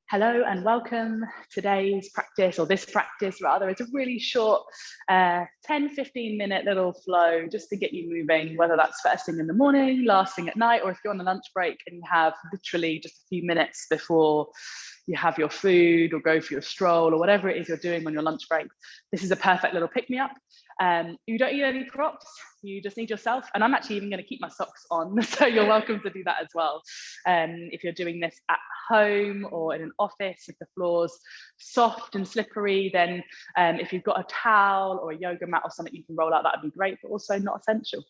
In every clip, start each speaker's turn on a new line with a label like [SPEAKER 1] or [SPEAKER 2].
[SPEAKER 1] Hello and welcome. Today's practice, or this practice rather, is a really short 10-15 minute little flow just to get you moving, whether that's first thing in the morning, last thing at night, or if you're on a lunch break and you have literally just a few minutes before you have your food or go for your stroll or whatever it is you're doing on your lunch break. This is a perfect little pick-me-up. You don't need any props, you just need yourself. And I'm actually even going to keep my socks on, so you're welcome to do that as well. If you're doing this at home or in an office, if the floor's soft and slippery, then if you've got a towel or a yoga mat or something you can roll out, that would be great, but also not essential.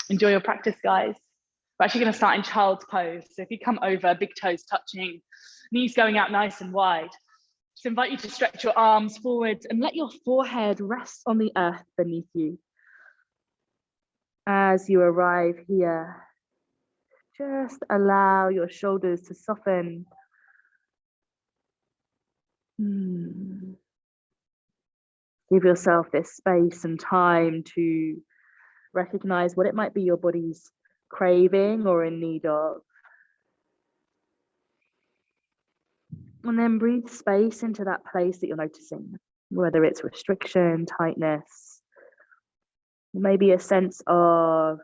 [SPEAKER 1] Enjoy your practice, guys. We're actually going to start in child's pose. So if you come over, big toes touching, knees going out nice and wide. Just invite you to stretch your arms forward and let your forehead rest on the earth beneath you. As you arrive here, just allow your shoulders to soften. Give yourself this space and time to recognize what it might be your body's craving or in need of. And then breathe space into that place that you're noticing, whether it's restriction, tightness, maybe a sense of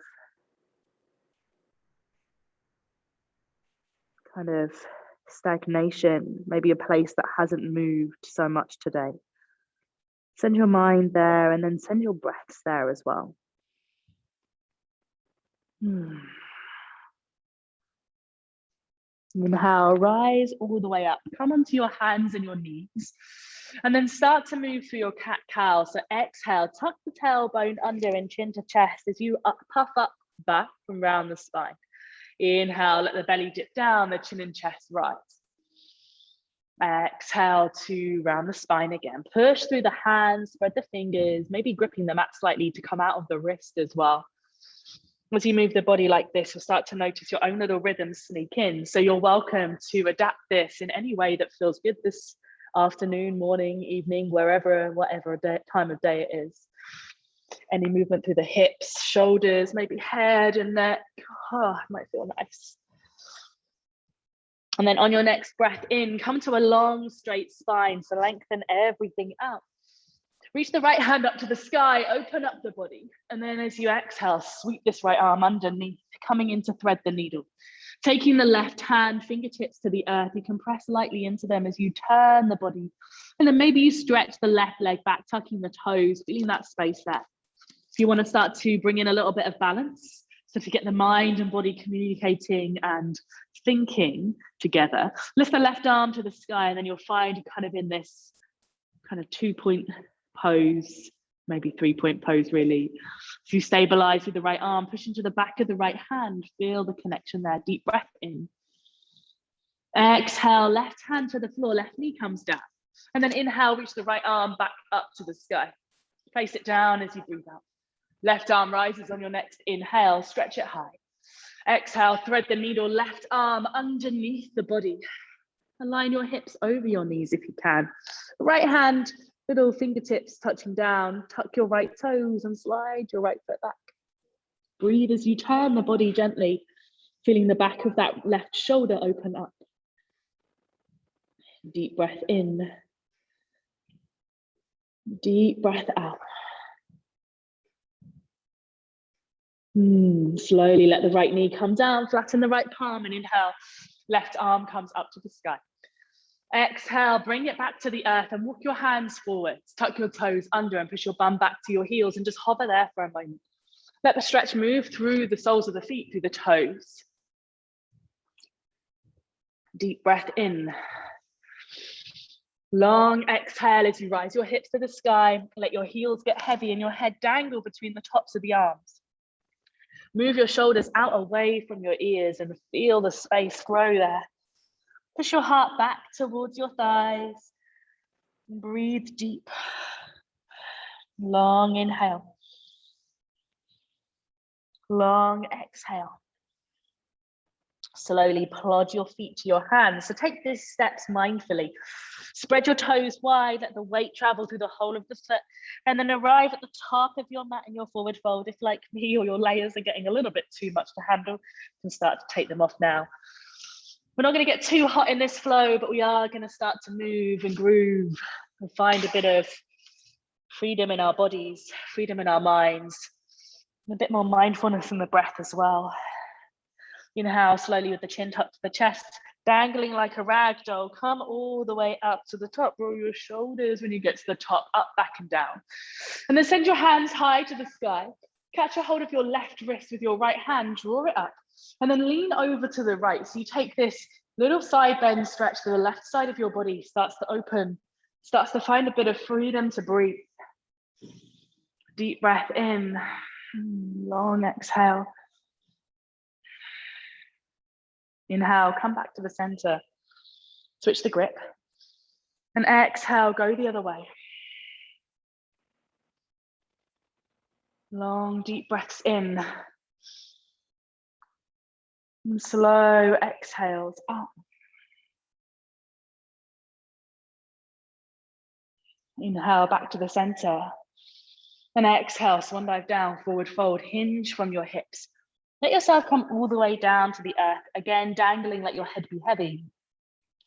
[SPEAKER 1] kind of stagnation, maybe a place that hasn't moved so much today. Send your mind there and then send your breaths there as well. Inhale, rise all the way up. Come onto your hands and your knees. And then start to move through your cat-cow. So exhale, tuck the tailbone under and chin to chest as you puff up back from round the spine. Inhale, let the belly dip down, the chin and chest rise. Exhale to round the spine again. Push through the hands, spread the fingers, maybe gripping the mat slightly to come out of the wrist as well. As you move the body like this, you'll start to notice your own little rhythms sneak in. So you're welcome to adapt this in any way that feels good this afternoon, morning, evening, wherever, whatever time of day it is. Any movement through the hips, shoulders, maybe head and neck. Oh, it might feel nice. And then on your next breath in, come to a long, straight spine. So lengthen everything out. Reach the right hand up to the sky, open up the body. And then as you exhale, sweep this right arm underneath, coming in to thread the needle. Taking the left hand, fingertips to the earth, you can press lightly into them as you turn the body. And then maybe you stretch the left leg back, tucking the toes, feeling that space there. If you want to start to bring in a little bit of balance, so to get the mind and body communicating and thinking together, lift the left arm to the sky, and then you'll find you're kind of in this kind of 2-point pose, maybe 3-point pose really. So you stabilize with the right arm, push into the back of the right hand, feel the connection there, deep breath in. Exhale, left hand to the floor, left knee comes down. And then inhale, reach the right arm back up to the sky. Place it down as you breathe out. Left arm rises on your next inhale, stretch it high. Exhale, thread the needle, left arm underneath the body. Align your hips over your knees if you can. Right hand, little fingertips touching down, tuck your right toes and slide your right foot back. Breathe as you turn the body gently, feeling the back of that left shoulder open up. Deep breath in. Deep breath out. Slowly let the right knee come down, flatten the right palm and inhale. Left arm comes up to the sky. Exhale, bring it back to the earth and walk your hands forward. Tuck your toes under and push your bum back to your heels and just hover there for a moment. Let the stretch move through the soles of the feet, through the toes. Deep breath in. Long exhale as you rise your hips to the sky. Let your heels get heavy and your head dangle between the tops of the arms. Move your shoulders out away from your ears and feel the space grow there. Push your heart back towards your thighs. Breathe deep. Long inhale. Long exhale. Slowly plod your feet to your hands. So take these steps mindfully. Spread your toes wide, let the weight travel through the whole of the foot, and then arrive at the top of your mat in your forward fold. If like me or your layers are getting a little bit too much to handle, you can start to take them off now. We're not going to get too hot in this flow, but we are going to start to move and groove and find a bit of freedom in our bodies, freedom in our minds, and a bit more mindfulness in the breath as well. Inhale slowly with the chin tucked to the chest, dangling like a rag doll. Come all the way up to the top. Roll your shoulders when you get to the top, up, back, and down. And then send your hands high to the sky. Catch a hold of your left wrist with your right hand, draw it up, and then lean over to the right. So you take this little side bend stretch to the left side of your body, starts to open, starts to find a bit of freedom to breathe. Deep breath in, long exhale. Inhale, come back to the center, switch the grip, and exhale, go the other way. Long, deep breaths in, and slow exhales out. Inhale, back to the center, and exhale, swan dive down, forward fold, hinge from your hips. Let yourself come all the way down to the earth, again, dangling, let your head be heavy.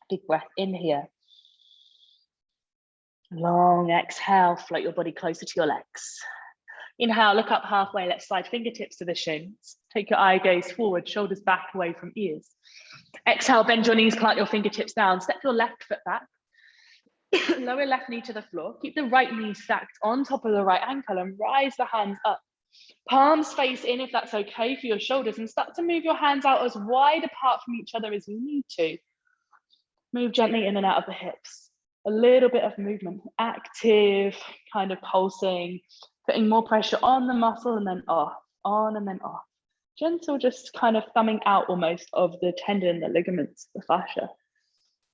[SPEAKER 1] Big breath in here. Long exhale, float your body closer to your legs. Inhale, look up halfway, let's slide fingertips to the shins. Take your eye gaze forward, shoulders back away from ears. Exhale, bend your knees, plant your fingertips down, step your left foot back. Lower left knee to the floor. Keep the right knee stacked on top of the right ankle and rise the hands up. Palms face in if that's okay for your shoulders, and start to move your hands out as wide apart from each other as you need to. Move gently in and out of the hips. A little bit of movement, active, kind of pulsing, putting more pressure on the muscle and then off, on and then off. Gentle, just kind of thumbing out almost of the tendon, the ligaments, the fascia.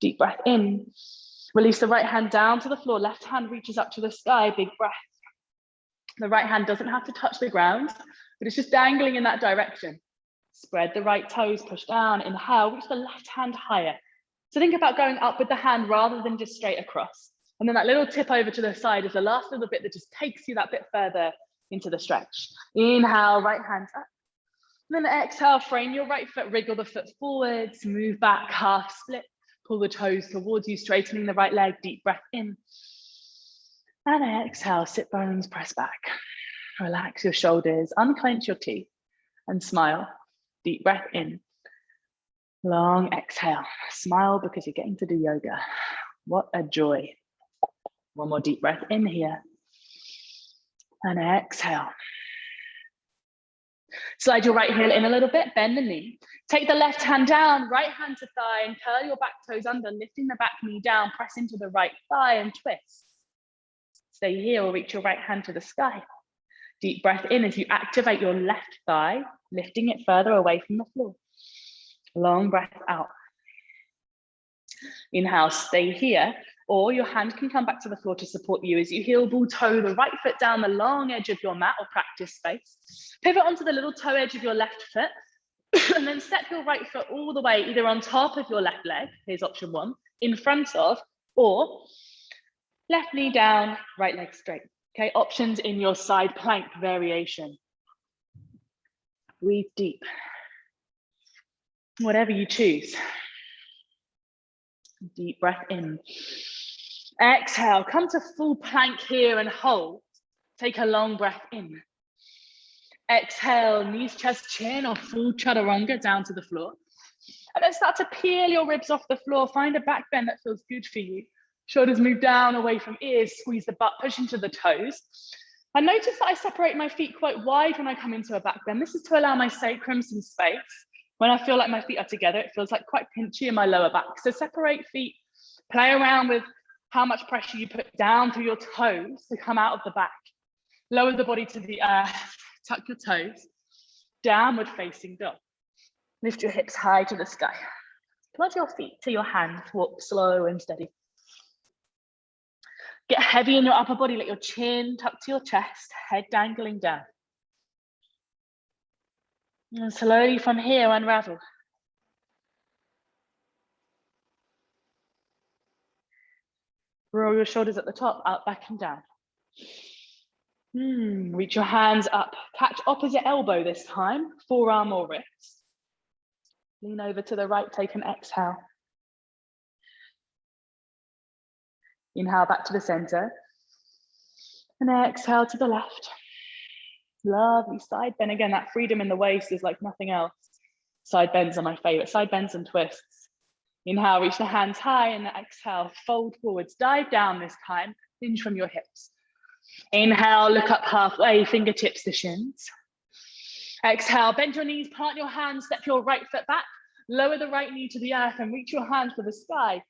[SPEAKER 1] Deep breath in. Release the right hand down to the floor. Left hand reaches up to the sky. Big breath. The right hand doesn't have to touch the ground, but it's just dangling in that direction. Spread the right toes, push down. Inhale, reach the left hand higher. So think about going up with the hand rather than just straight across. And then that little tip over to the side is the last little bit that just takes you that bit further into the stretch. Inhale, right hand up. And then exhale, frame your right foot, wriggle the foot forwards, move back, half split. Pull the toes towards you, straightening the right leg, deep breath in. And exhale, sit bones, press back. Relax your shoulders, unclench your teeth, and smile. Deep breath in. Long exhale. Smile because you're getting to do yoga. What a joy. One more deep breath in here. And exhale. Slide your right heel in a little bit, bend the knee. Take the left hand down, right hand to thigh, and curl your back toes under, lifting the back knee down, press into the right thigh and twist. Stay here or reach your right hand to the sky. Deep breath in as you activate your left thigh, lifting it further away from the floor. Long breath out. Inhale, stay here, or your hand can come back to the floor to support you as you heel ball toe the right foot down the long edge of your mat or practice space. Pivot onto the little toe edge of your left foot, and then step your right foot all the way, either on top of your left leg, here's option one, in front of, or left knee down, right leg straight. Okay, options in your side plank variation. Breathe deep. Whatever you choose. Deep breath in. Exhale, come to full plank here and hold. Take a long breath in. Exhale, knees, chest, chin, or full chaturanga down to the floor. And then start to peel your ribs off the floor. Find a back bend that feels good for you. Shoulders move down away from ears, squeeze the butt, push into the toes. I notice that I separate my feet quite wide when I come into a back bend. This is to allow my sacrum some space. When I feel like my feet are together, it feels like quite pinchy in my lower back. So separate feet, play around with how much pressure you put down through your toes to come out of the back. Lower the body to the earth, tuck your toes, downward facing dog. Lift your hips high to the sky. Plug your feet to your hands, walk slow and steady. Get heavy in your upper body, let your chin tuck to your chest, head dangling down. And slowly from here, unravel. Roll your shoulders at the top, out, back and down. Reach your hands up. Catch opposite elbow this time, forearm or wrist. Lean over to the right, take an exhale. Inhale back to the center. And exhale to the left. Lovely side bend. Again, that freedom in the waist is like nothing else. Side bends are my favorite. Side bends and twists. Inhale, reach the hands high, and exhale, fold forwards. Dive down this time, hinge from your hips. Inhale, look up halfway, fingertips to shins. Exhale, bend your knees, plant your hands, step your right foot back, lower the right knee to the earth and reach your hand for the sky.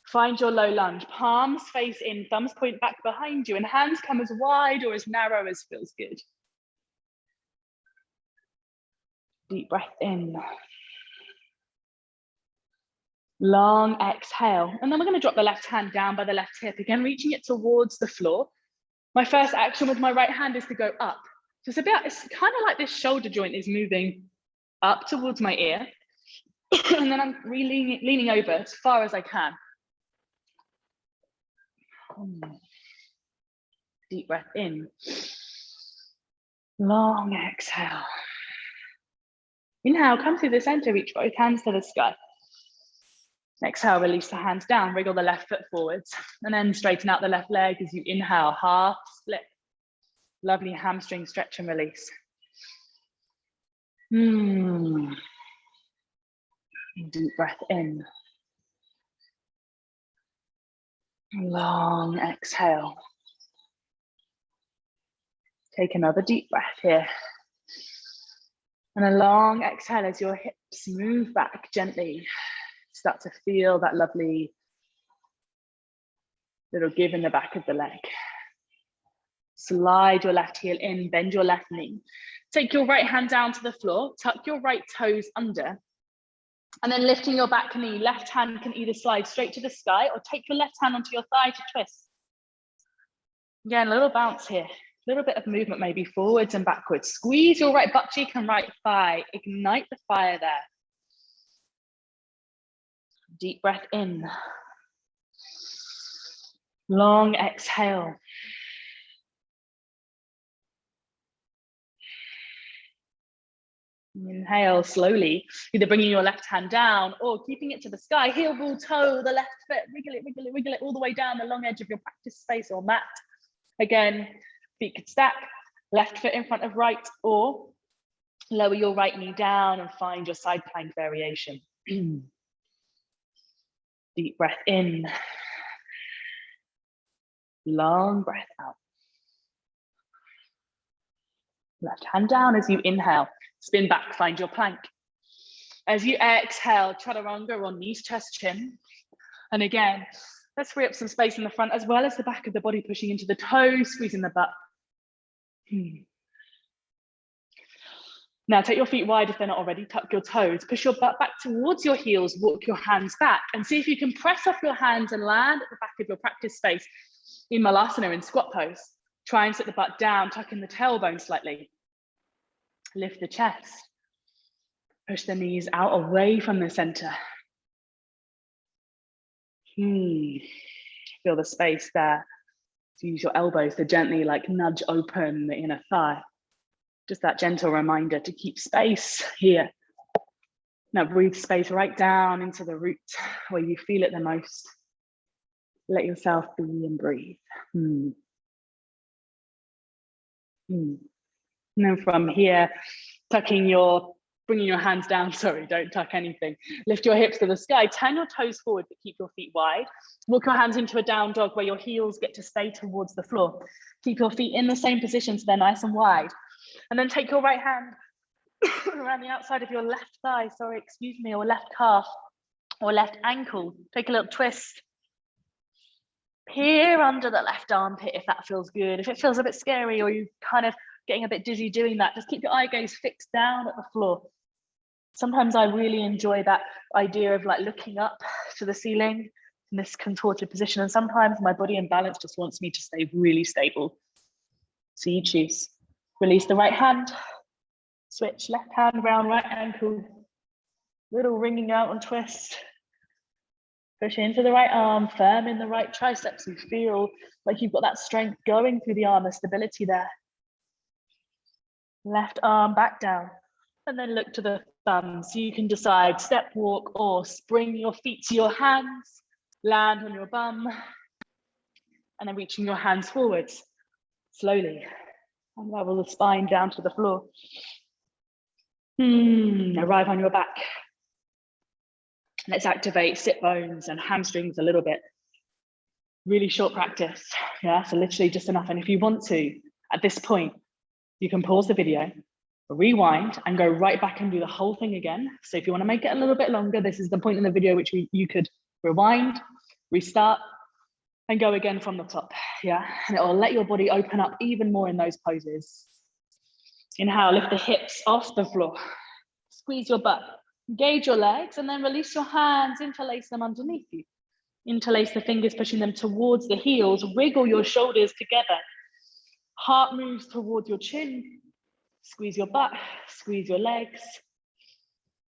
[SPEAKER 1] Find your low lunge, palms face in, thumbs point back behind you, and hands come as wide or as narrow as feels good. Deep breath in. Long exhale. And then we're going to drop the left hand down by the left hip, again, reaching it towards the floor. My first action with my right hand is to go up. So it's kind of like this shoulder joint is moving up towards my ear. And then I'm leaning over as far as I can. Deep breath in. Long exhale. Inhale, come through the center, reach both hands to the sky. Exhale, release the hands down, wriggle the left foot forwards, and then straighten out the left leg as you inhale, half split. Lovely hamstring stretch and release. Deep breath in. Long exhale. Take another deep breath here. And a long exhale as your hips move back gently. Start to feel that lovely little give in the back of the leg. Slide your left heel in, bend your left knee. Take your right hand down to the floor, tuck your right toes under, and then lifting your back knee, left hand can either slide straight to the sky or take your left hand onto your thigh to twist. Again, a little bounce here. A little bit of movement, maybe forwards and backwards. Squeeze your right butt cheek and right thigh. Ignite the fire there. Deep breath in. Long exhale. Inhale slowly, either bringing your left hand down or keeping it to the sky. Heel, ball, toe, the left foot. Wiggle it, wiggle it, wiggle it all the way down the long edge of your practice space or mat. Again, feet could stack, left foot in front of right, or lower your right knee down and find your side plank variation. Deep breath in. Long breath out. Left hand down as you inhale. Spin back, find your plank. As you exhale, chaturanga or knees, chest, chin. And again, let's free up some space in the front as well as the back of the body, pushing into the toes, squeezing the butt. Now take your feet wide if they're not already, tuck your toes, push your butt back towards your heels, walk your hands back, and see if you can press off your hands and land at the back of your practice space in Malasana, in squat pose. Try and sit the butt down, tuck in the tailbone slightly. Lift the chest. Push the knees out away from the center. Feel the space there. So use your elbows to gently like nudge open the inner thigh. Just that gentle reminder to keep space here. Now breathe space right down into the root where you feel it the most. Let yourself be and breathe. And then from here, bringing your hands down, sorry, don't tuck anything. Lift your hips to the sky, turn your toes forward, but keep your feet wide. Walk your hands into a down dog where your heels get to stay towards the floor. Keep your feet in the same position so they're nice and wide. And then take your right hand around the outside of your left thigh, or left calf, or left ankle. Take a little twist. Peer under the left armpit if that feels good. If it feels a bit scary or you kind of getting a bit dizzy doing that, just keep your eye gaze fixed down at the floor. Sometimes I really enjoy that idea of like looking up to the ceiling in this contorted position. And sometimes my body and balance just wants me to stay really stable. So you choose. Release the right hand, switch left hand around right ankle, little ringing out and twist. Push into the right arm, firm in the right triceps. You feel like you've got that strength going through the arm, the stability there. Left arm back down, and then look to the thumbs. You can decide step walk or spring your feet to your hands, land on your bum, and then reaching your hands forwards slowly. Unravel the spine down to the floor. Arrive on your back. Let's activate sit bones and hamstrings a little bit. Really short practice. Yeah, so literally just enough. And if you want to, at this point, you can pause the video, rewind, and go right back and do the whole thing again. So if you want to make it a little bit longer, this is the point in the video which you could rewind, restart, and go again from the top. Yeah, and it will let your body open up even more in those poses. Inhale, lift the hips off the floor. Squeeze your butt, engage your legs, and then release your hands, interlace them underneath you. Interlace the fingers, pushing them towards the heels. Wiggle your shoulders together. Heart moves towards your chin. Squeeze your butt, squeeze your legs.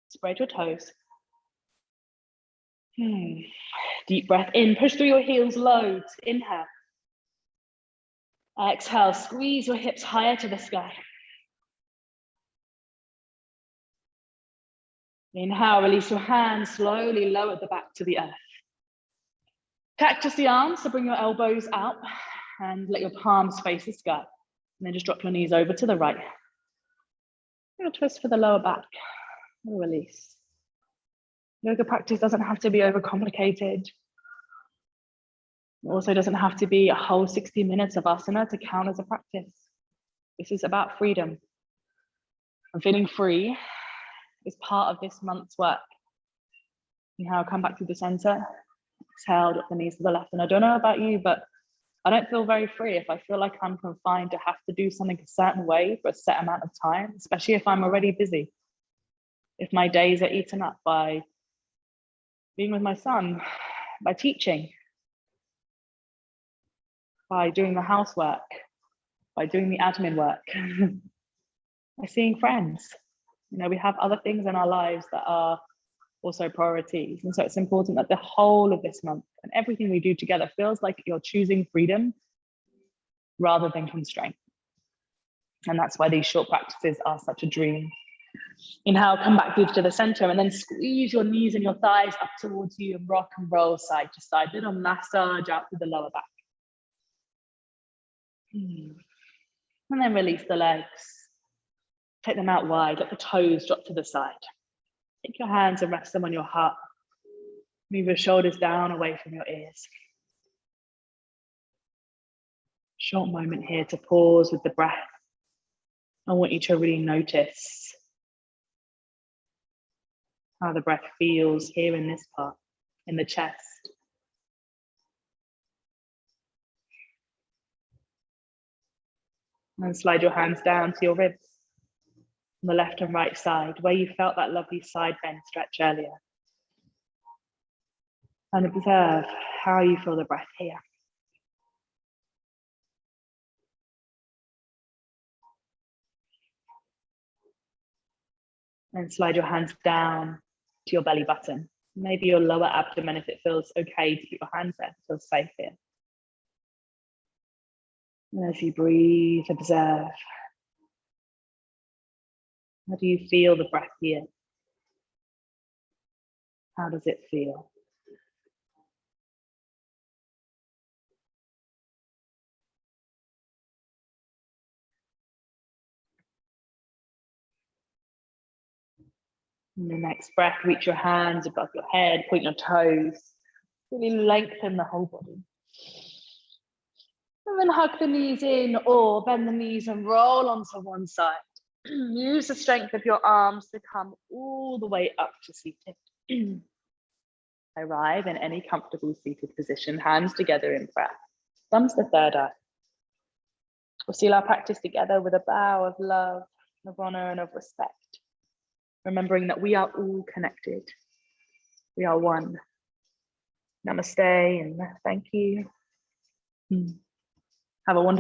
[SPEAKER 1] Spread your toes. Deep breath in, push through your heels, loads. Inhale. Exhale, squeeze your hips higher to the sky. Inhale, release your hands, slowly lower the back to the earth. Cactus the arms, so bring your elbows out and let your palms face the sky. And then just drop your knees over to the right. A twist for the lower back, release. Yoga practice doesn't have to be overcomplicated. It also doesn't have to be a whole 60 minutes of asana to count as a practice. This is about freedom. And feeling free is part of this month's work. Inhale, come back to the center. Exhale, drop the knees to the left. And I don't know about you, but I don't feel very free if I feel like I'm confined to have to do something a certain way for a set amount of time, especially if I'm already busy. If my days are eaten up by being with my son, by teaching, by doing the housework, by doing the admin work, by seeing friends. You know, we have other things in our lives that are also priorities. And so it's important that the whole of this month and everything we do together feels like you're choosing freedom rather than constraint. And that's why these short practices are such a dream. Inhale, come back through to the center and then squeeze your knees and your thighs up towards you and rock and roll side to side. Little massage out through the lower back. And then release the legs. Take them out wide, let the toes drop to the side. Take your hands and rest them on your heart. Move your shoulders down away from your ears. Short moment here to pause with the breath. I want you to really notice how the breath feels here in this part, in the chest. And slide your hands down to your ribs on the left and right side, where you felt that lovely side bend stretch earlier. And observe how you feel the breath here. And slide your hands down to your belly button. Maybe your lower abdomen if it feels okay to keep your hands there, feel safe here. And as you breathe, observe. How do you feel the breath here? How does it feel? In the next breath, reach your hands above your head, point your toes. Really lengthen the whole body. And then hug the knees in or bend the knees and roll onto one side. Use the strength of your arms to come all the way up to seated. Arrive in any comfortable seated position, hands together in prayer. Thumbs the third eye. We'll seal our practice together with a bow of love, of honor, and of respect. Remembering that we are all connected. We are one. Namaste and thank you. Have a wonderful